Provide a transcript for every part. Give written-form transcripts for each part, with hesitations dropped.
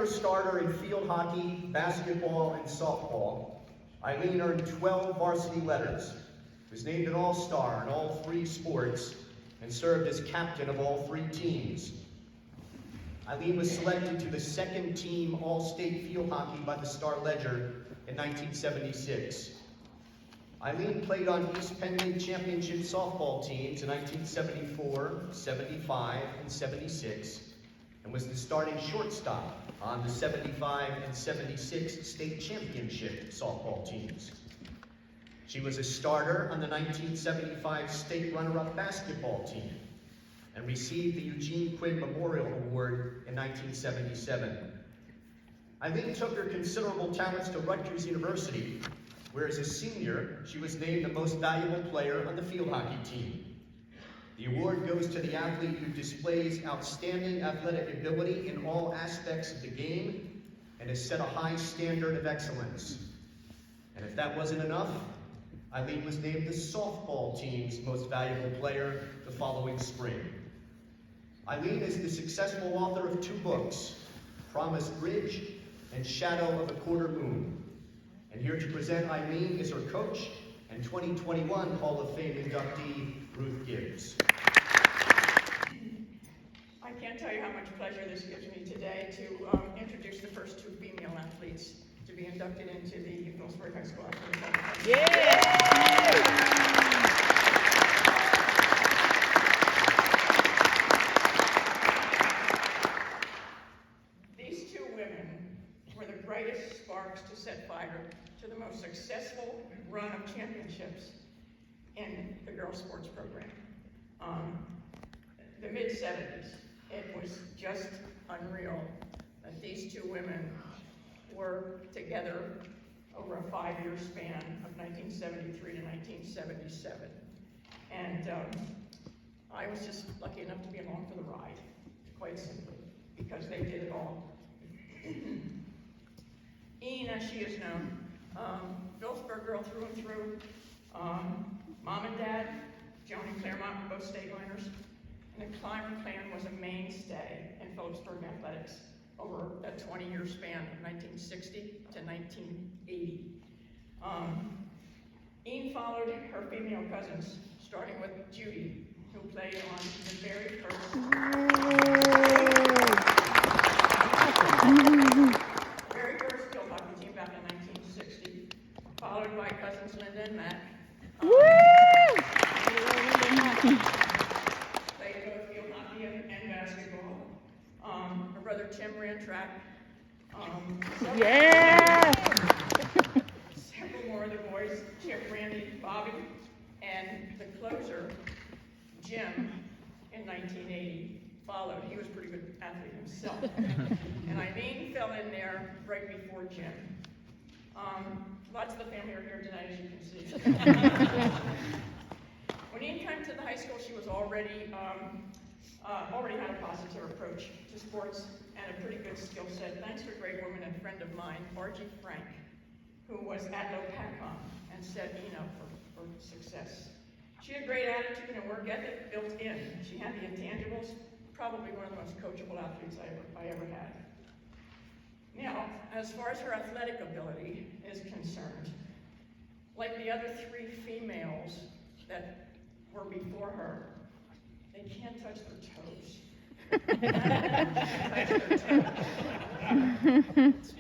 a starter in field hockey, basketball, and softball, Eileen earned 12 varsity letters, was named an all-star in all 3 sports, and served as captain of all 3 teams. Eileen was selected to the 2nd team All-State field hockey by the Star-Ledger in 1976. Eileen played on East Penn League Championship softball teams in 1974, 75, and 76, and was the starting shortstop on the 75 and 76 state championship softball teams. She was a starter on the 1975 state runner-up basketball team and received the Eugene Quinn Memorial Award in 1977. Eileen took her considerable talents to Rutgers University, where as a senior, she was named the most valuable player on the field hockey team. The award goes to the athlete who displays outstanding athletic ability in all aspects of the game and has set a high standard of excellence. And if that wasn't enough, Eileen was named the softball team's most valuable player the following spring. Eileen is the successful author of 2 books, Promised Bridge and Shadow of a Quarter Moon. And here to present Eileen is her coach and 2021 Hall of Fame inductee, Ruth Gibbs. I can't tell you how much pleasure this gives me today to introduce the first 2 female athletes to be inducted into the Phillipsburg High School Athletic Hall of Fame. Yeah! These 2 women were the brightest sparks to set fire to the most successful run of championships in the girls' sports program. The mid-70s, it was just unreal that these 2 women were together over a 5-year span of 1973 to 1977. And I was just lucky enough to be along for the ride, quite simply, because they did it all. Eileen, as she is known, Phillipsburg girl through and through. Mom and Dad, Joan and Claremont, were both state winners, and the Clymer clan was a mainstay in Phillipsburg athletics over a 20-year span of 1960 to 1980. Eileen followed her female cousins, starting with Judy, who played on the very first field hockey team back in 1960, followed by cousins Linda and Matt. Played both field hockey and basketball. Her brother Tim ran track. Several more of the boys, Chip, Randy, Bobby, and the closer, Jim, in 1980, followed. He was a pretty good athlete himself. And Eileen fell in there right before Jim. Lots of the family are here tonight, as you can see. When Eileen came to the high school, she was already had a positive approach to sports and a pretty good skill set, thanks to a great woman and friend of mine, Margie Frank, who was at Lopatcom and set Eno for success. She had a great attitude and work ethic built in. She had the intangibles, probably one of the most coachable athletes I ever had. Now, as far as her athletic ability is concerned, like the other 3 females that were before her, they can't touch their toes.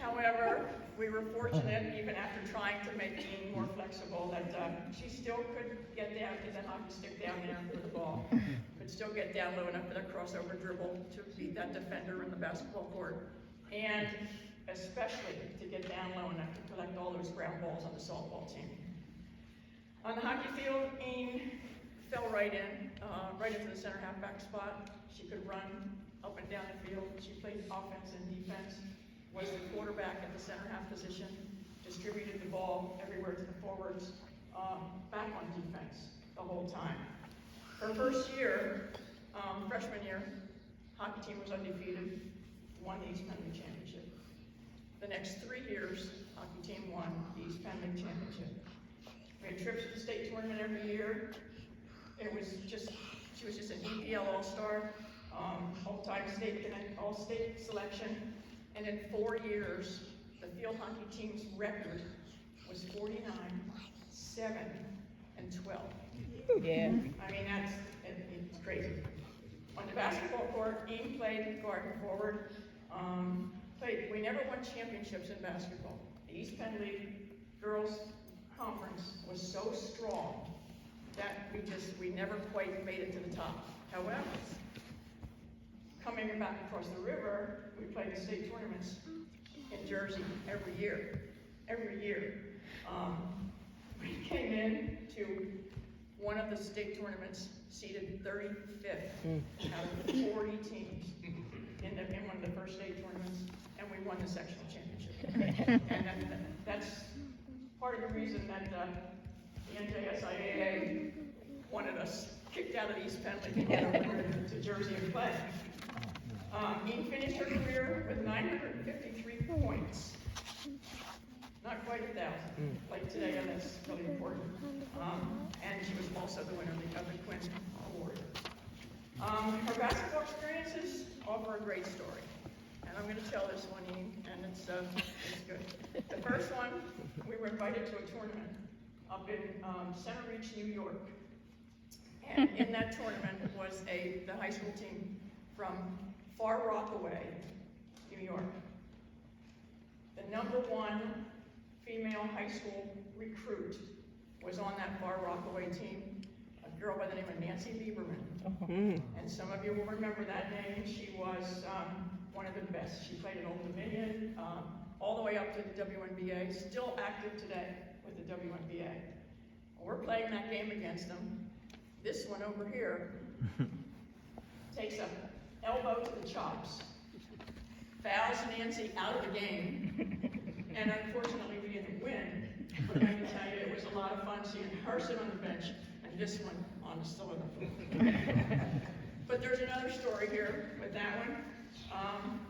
However, we were fortunate, even after trying to make Eileen more flexible, that she still could get down, get that hockey stick down there for the ball, could still get down low enough for that crossover dribble to beat that defender in the basketball court, and especially to get down low enough to collect all those ground balls on the softball team. On the hockey field, Eileen fell right into the center halfback spot. She could run up and down the field. She played offense and defense, was the quarterback at the center half position, distributed the ball everywhere to the forwards, back on defense the whole time. Her first year, freshman year, hockey team was undefeated, won the East Penn League Championship. The next 3 years, hockey team won the East Penn League Championship. We had trips to the state tournament every year. She was just an EPL All-Star, all-time all-state selection, And in 4 years, the field hockey team's record was 49, 7, and 12. Yeah. I mean, it's crazy. On the basketball court, Ian played guard and forward. We never won championships in basketball. The East Penn League Girls Conference was so strong that we never quite made it to the top. However, coming back across the river, we played the state tournaments in Jersey every year. Every year. We came in to one of the state tournaments seated 35th out of 40 teams in one of the first state tournaments, and we won the sectional championship. And that's part of the reason that the NJSIAA wanted us kicked out of the East Penn League and get over to Jersey and play. Ian finished her career with 953 points. Not quite 1,000, like today, and that's really important. And she was also the winner of the Quinn Award. Her basketball experiences offer a great story. And I'm going to tell this one, Ian, and it's good. The first one, we were invited to a tournament up in Center Reach, New York. And in that tournament was the high school team from Far Rockaway, New York. The #1 female high school recruit was on that Far Rockaway team, a girl by the name of Nancy Lieberman. And some of you will remember that name. She was one of the best. She played at Old Dominion, all the way up to the WNBA, still active today with the WNBA. We're playing that game against them. This one over here takes an elbow to the chops, fouls Nancy out of the game, and unfortunately we didn't win. But I can tell you it was a lot of fun seeing her sit on the bench and this one still on the floor. But there's another story here with that one.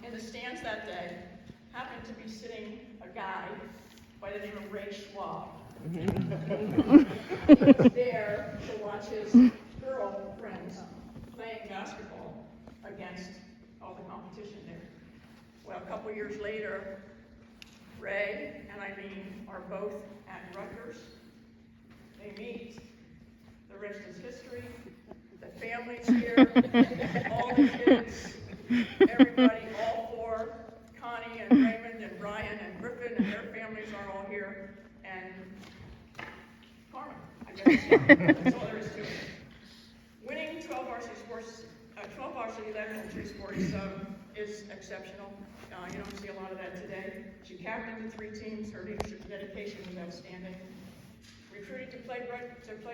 In the stands that day happened to be sitting a guy by the name of Ray Schwab. He was there to watch his girlfriends playing basketball against all the competition there. Well, a couple years later, Ray and Eileen are both at Rutgers. They meet. The rest is history. The family's here. All the kids, everybody, all four, Connie and Raymond and Brian and Griffin and their families are all here. And karma, I guess. That's all there is to it. Winning 12 varsity elementary sports is exceptional. You don't see a lot of that today. She captained the 3 teams. Her leadership and dedication was outstanding. Recruited to play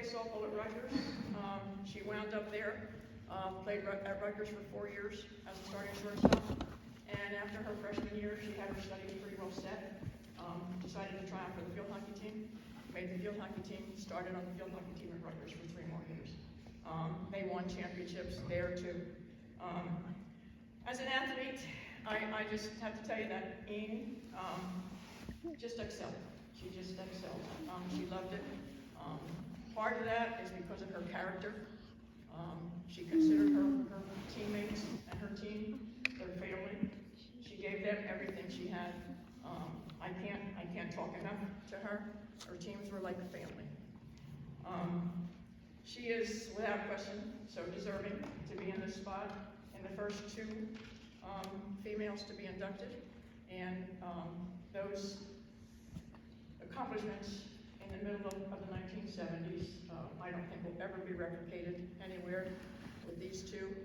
softball at Rutgers. She wound up there, played at Rutgers for 4 years as a starting shortstop. And after her freshman year, she had her studies pretty well set. Decided to try out for the field hockey team. Made the field hockey team. Started on the field hockey team at Rutgers for 3 more years. They won championships there too. As an athlete, I just have to tell you that Ian just excelled. She just excelled. She loved it. Part of that is because of her character. She considered her teammates and her team their family. She gave them everything she had. I can't talk enough to her. Her teams were like a family. She is, without question, so deserving to be in this spot, and the first 2 females to be inducted. And those accomplishments in the middle of the 1970s, I don't think will ever be replicated anywhere with these 2.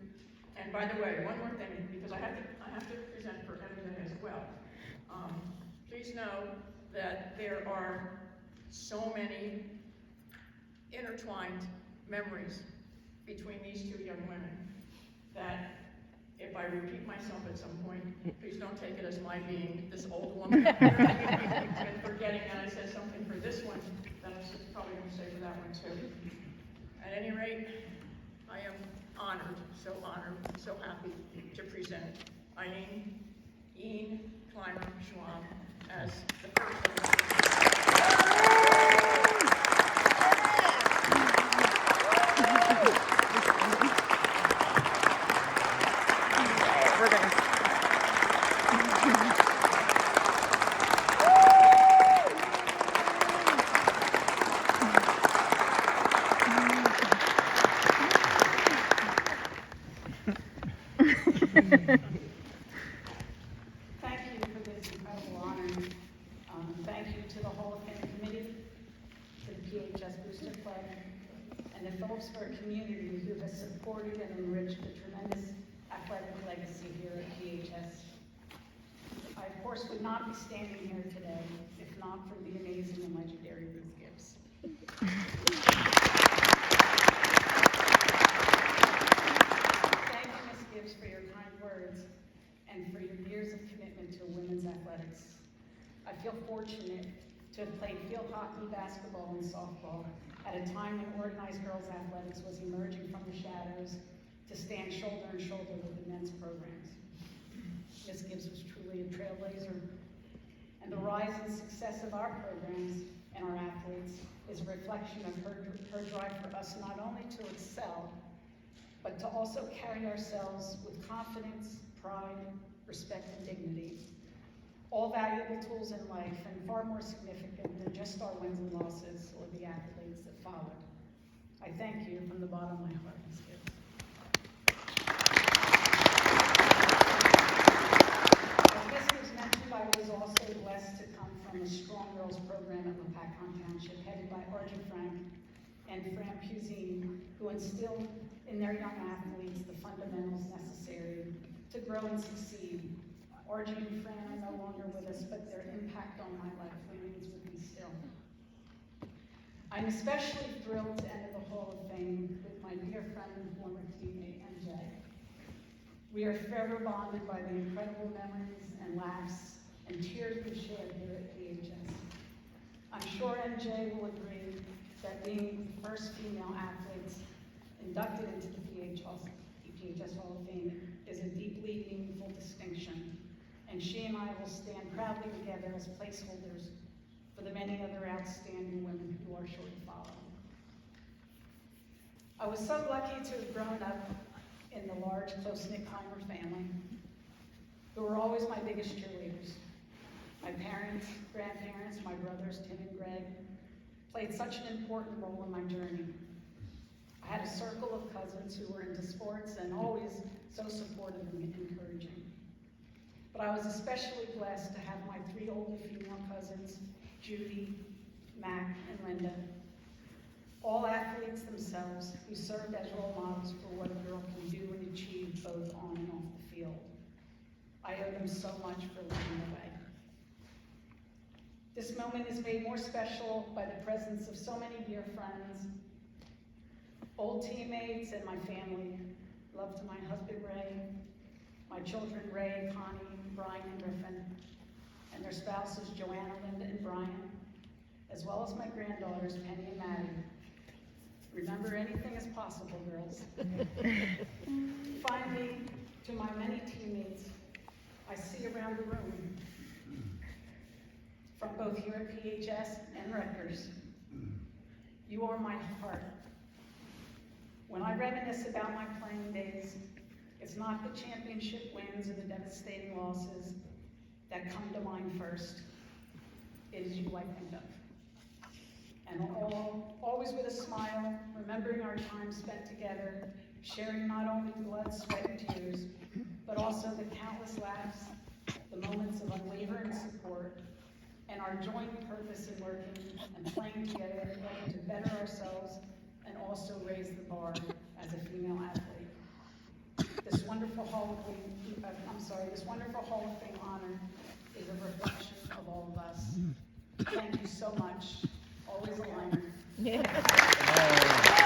And by the way, one more thing, because I have to present for MJ as well. Please know that there are so many intertwined memories between these 2 young women that if I repeat myself at some point, please don't take it as my being this old woman and forgetting that I said something for this one that I was probably going to say for that one too. At any rate, I am honored, so happy to present Eileen, Ian, Clymer, Schwab as the first one. We're gonna to the Hall of Fame Committee, to the PHS Booster Club, and the Phillipsburg community who has supported and enriched the tremendous athletic legacy here at PHS. I, of course, would not be standing here today if not for the amazing and legendary Ruth Gibbs. Thank you, Ms. Gibbs, for your kind words and for your years of commitment to women's athletics. I feel fortunate to have played field hockey, basketball, and softball at a time when organized girls athletics was emerging from the shadows to stand shoulder to shoulder with the men's programs. Ms. Gibbs was truly a trailblazer, and the rise and success of our programs and our athletes is a reflection of her drive for us not only to excel, but to also carry ourselves with confidence, pride, respect, and dignity. All valuable tools in life and far more significant than just our wins and losses or the accolades that followed. I thank you from the bottom of my heart, Ms. Gibbs. As Ms. Gibbs mentioned, I was also blessed to come from a strong girls program at Lapacon Township, headed by Archie Frank and Fran Puzine, who instilled in their young athletes the fundamentals necessary to grow and succeed. Archie and Fran are no longer with us, but their impact on my life remains with me still. I'm especially thrilled to enter the Hall of Fame with my dear friend and former teammate, MJ. We are forever bonded by the incredible memories and laughs and tears we shared here at PHS. I'm sure MJ will agree that being the first female athletes inducted into the PHS Hall of Fame is a deeply meaningful distinction, and she and I will stand proudly together as placeholders for the many other outstanding women who are sure to follow. I was so lucky to have grown up in the large, close-knit Clymer family, who were always my biggest cheerleaders. My parents, grandparents, my brothers, Tim and Greg, played such an important role in my journey. I had a circle of cousins who were into sports and always so supportive and encouraging. But I was especially blessed to have my three older female cousins, Judy, Mac, and Linda, all athletes themselves who served as role models for what a girl can do and achieve both on and off the field. I owe them so much for leading the way. This moment is made more special by the presence of so many dear friends, old teammates, and my family. Love to my husband, Ray, my children, Ray, Connie, Brian, and Griffin, and their spouses, Joanna, Linda, and Brian, as well as my granddaughters, Penny and Maddie. Remember, anything is possible, girls. Finally, to my many teammates I see around the room, from both here at PHS and Rutgers, you are my heart. When I reminisce about my playing days, it's not the championship wins or the devastating losses that come to mind first. It is you I think of. And always with a smile, remembering our time spent together, sharing not only blood, sweat, and tears, but also the countless laughs, the moments of unwavering support, and our joint purpose in working and playing together to better ourselves and also raise the bar as a female athlete. This wonderful Hall of Fame honor is a reflection of all of us. Thank you so much. Always a Clymer. Yeah.